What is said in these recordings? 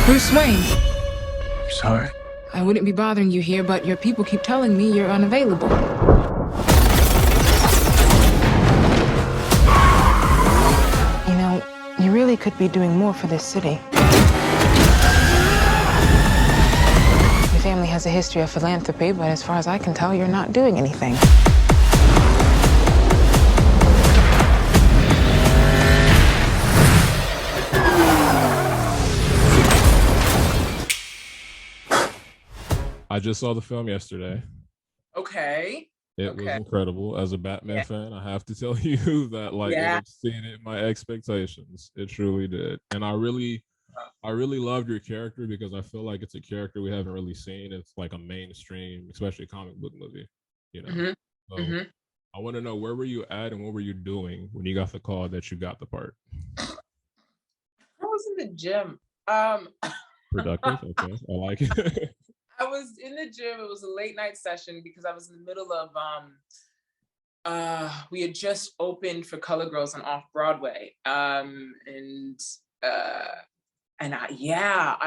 Bruce Wayne, Sorry. I wouldn't be bothering you here, but your people keep telling me you're unavailable. You know, you really could be doing more for this city. Your family has a history of philanthropy, but as far as I can tell, you're not doing anything. I just saw the film yesterday. Okay. It was incredible. As a Batman fan, I have to tell you that it exceeded my expectations. It truly did. And I really loved your character because I feel like it's a character we haven't really seen. It's like a mainstream, especially comic book movie, you know. So I want to know, where were you at and what were you doing when you got the call that you got the part? I was in the gym. Productive. Okay. I like it. I was in the gym. It was a late night session because I was in the middle of we had just opened for Color Girls on Off Broadway. I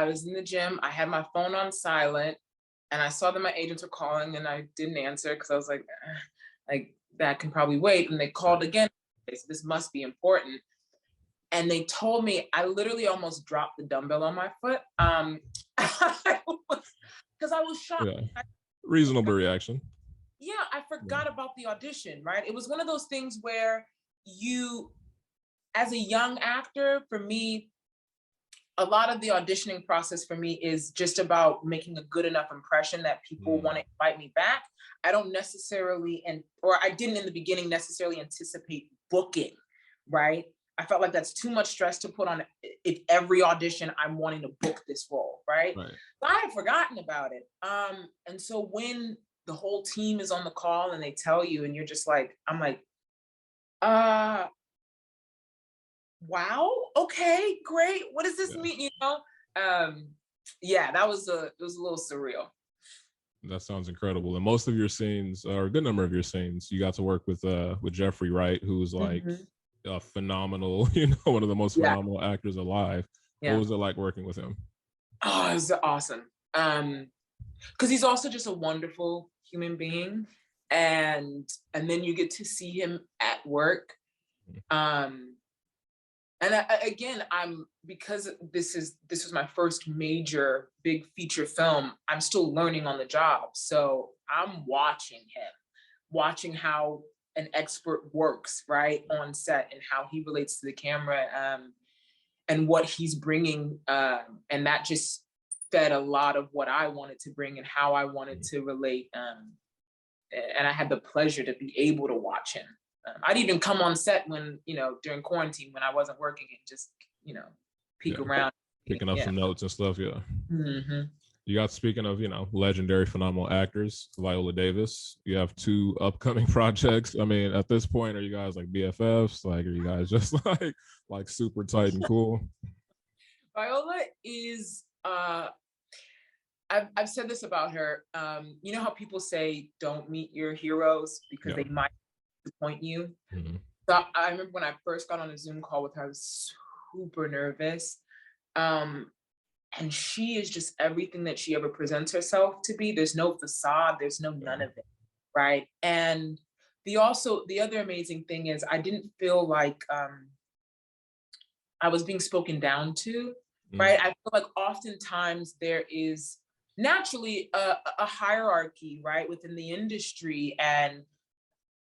was in the gym. I had my phone on silent and I saw that my agents were calling and I didn't answer because I was like that can probably wait. And they called again. This must be important. And they told me, I literally almost dropped the dumbbell on my foot. Because I was shocked. Yeah. Reasonable reaction. Yeah, I forgot about the audition, right? It was one of those things where you, as a young actor, for me, a lot of the auditioning process for me is just about making a good enough impression that people want to invite me back. I don't necessarily, I didn't in the beginning necessarily anticipate booking, right? I felt like that's too much stress to put on if every audition I'm wanting to book this role, right? But I had forgotten about it. And so when the whole team is on the call and they tell you and you're just like, I'm like, wow, okay, great. What does this mean? You know? It was a little surreal. That sounds incredible. And most of your scenes, or a good number of your scenes, you got to work with Jeffrey Wright, who's like a phenomenal, one of the most phenomenal actors alive. What was it like working with him? Oh, it was awesome. Because he's also just a wonderful human being, and then you get to see him at work. Because this was my first major big feature film, I'm still learning on the job. So I'm watching how an expert works right on set and how he relates to the camera and what he's bringing. And that just fed a lot of what I wanted to bring and how I wanted to relate. And I had the pleasure to be able to watch him. I'd even come on set when, during quarantine when I wasn't working and just, peek around. Picking up some notes and stuff, You got, speaking of, legendary, phenomenal actors, Viola Davis. You have 2 upcoming projects. I mean, at this point, are you guys like BFFs? Like, are you guys just like super tight and cool? Viola is, I've said this about her. You know how people say, don't meet your heroes because they might disappoint you? So I remember when I first got on a Zoom call with her, I was super nervous. And she is just everything that she ever presents herself to be. There's no facade, there's no none of it, right? And the other amazing thing is I didn't feel like I was being spoken down to, right? I feel like oftentimes there is naturally a hierarchy, right, within the industry. And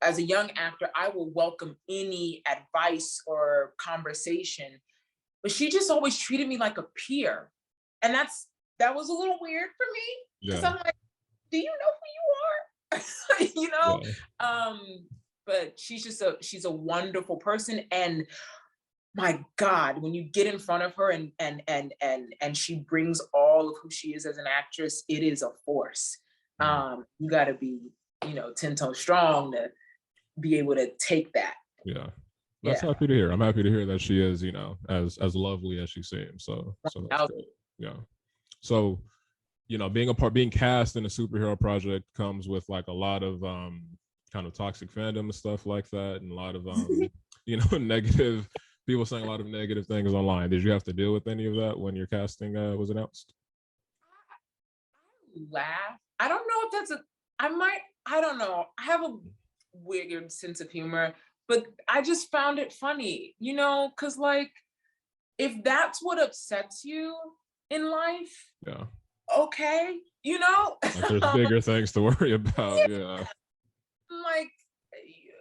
as a young actor, I will welcome any advice or conversation, but she just always treated me like a peer. And that was a little weird for me because I'm like, do you know who you are? But she's a wonderful person. And my God, when you get in front of her and she brings all of who she is as an actress, it is a force. You got to be, 10 toes strong to be able to take that. That's happy to hear. I'm happy to hear that she is, as lovely as she seems. So that's great. So, being cast in a superhero project comes with like a lot of kind of toxic fandom and stuff like that, and a lot of negative People saying a lot of negative things online. Did you have to deal with any of that when your casting was announced? Laugh. I don't know if that's I don't know. I have a weird sense of humor, but I just found it funny, you know, because like, if that's what upsets you in life, Yeah. Okay, you know? Like there's bigger things to worry about. Yeah. Like,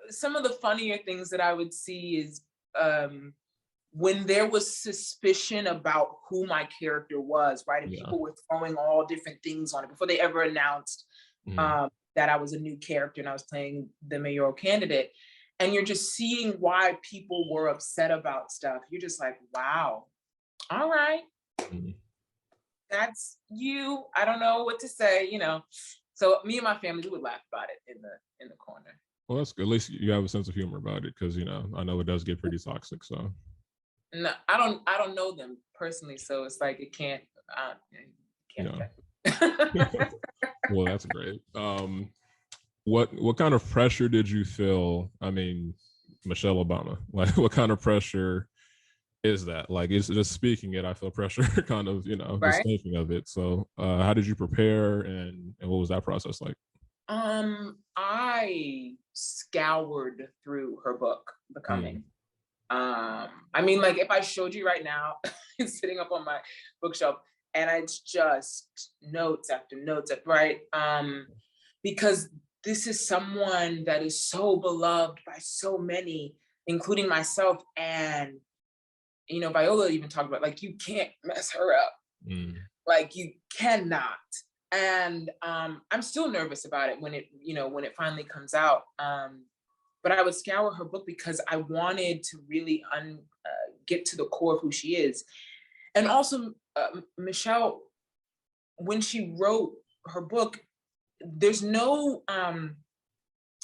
some of the funnier things that I would see is when there was suspicion about who my character was, right? And people were throwing all different things on it before they ever announced that I was a new character and I was playing the mayoral candidate. And you're just seeing why people were upset about stuff. You're just like, wow, all right. That's you. I don't know what to say, you know. So me and my family, we would laugh about it in the corner. Well, that's good. At least you have a sense of humor about it, because you know I know it does get pretty toxic. So no, I don't know them personally, so it's like it can't. Well, that's great. What kind of pressure did you feel? I mean, Michelle Obama. Like, what kind of pressure is that? Like, it's just speaking it, I feel pressure kind of, you know, just thinking of it. So how did you prepare, and what was that process like? I scoured through her book, Becoming. I mean, like, if I showed you right now, it's sitting up on my bookshelf, and it's just notes after notes, right? Because this is someone that is so beloved by so many, including myself. And, you know, Viola even talked about, like, you can't mess her up. Like, you cannot. And I'm still nervous about it when it finally comes out. But I would scour her book because I wanted to really get to the core of who she is. And also, Michelle, when she wrote her book, there's no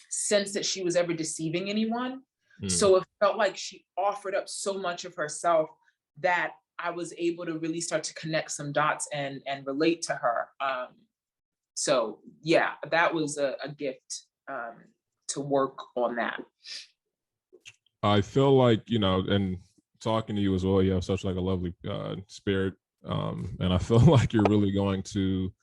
sense that she was ever deceiving anyone. So it felt like she offered up so much of herself that I was able to really start to connect some dots and relate to her. So yeah, that was a gift to work on that. I feel like, you know, and talking to you as well, you have such like a lovely spirit. And I feel like you're really going to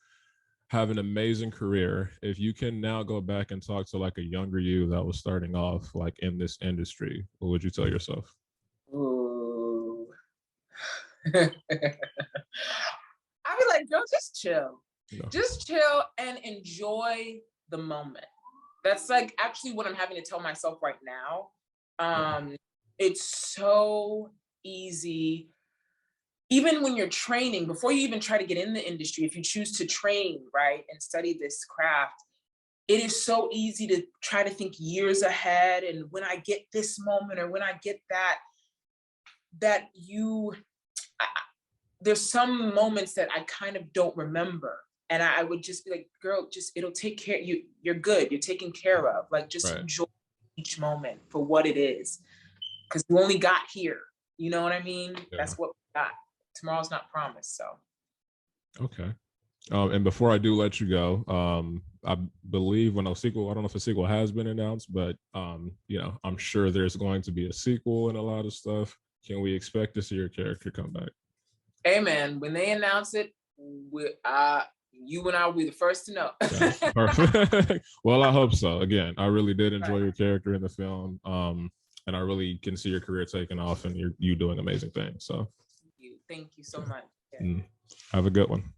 have an amazing career. If you can now go back and talk to like a younger you that was starting off like in this industry, what would you tell yourself? Ooh. I'd be like, girl, just chill. Just chill and enjoy the moment. That's like actually what I'm having to tell myself right now. It's so easy. Even when you're training, before you even try to get in the industry, if you choose to train, right, and study this craft, it is so easy to try to think years ahead. And when I get this moment or when I get that, there's some moments that I kind of don't remember. And I would just be like, girl, it'll take care of you. You're good. You're taken care of. Like, just enjoy each moment for what it is. Because you only got here. You know what I mean? Yeah. That's what we got. Tomorrow's not promised, so. Okay. And before I do let you go, I believe when a sequel, I don't know if a sequel has been announced, but you know, I'm sure there's going to be a sequel and a lot of stuff. Can we expect to see your character come back? Hey man, when they announce it, you and I will be the first to know. Perfect. Well, I hope so. Again, I really did enjoy your character in the film. And I really can see your career taking off and you doing amazing things. So thank you so much. Yeah. Have a good one.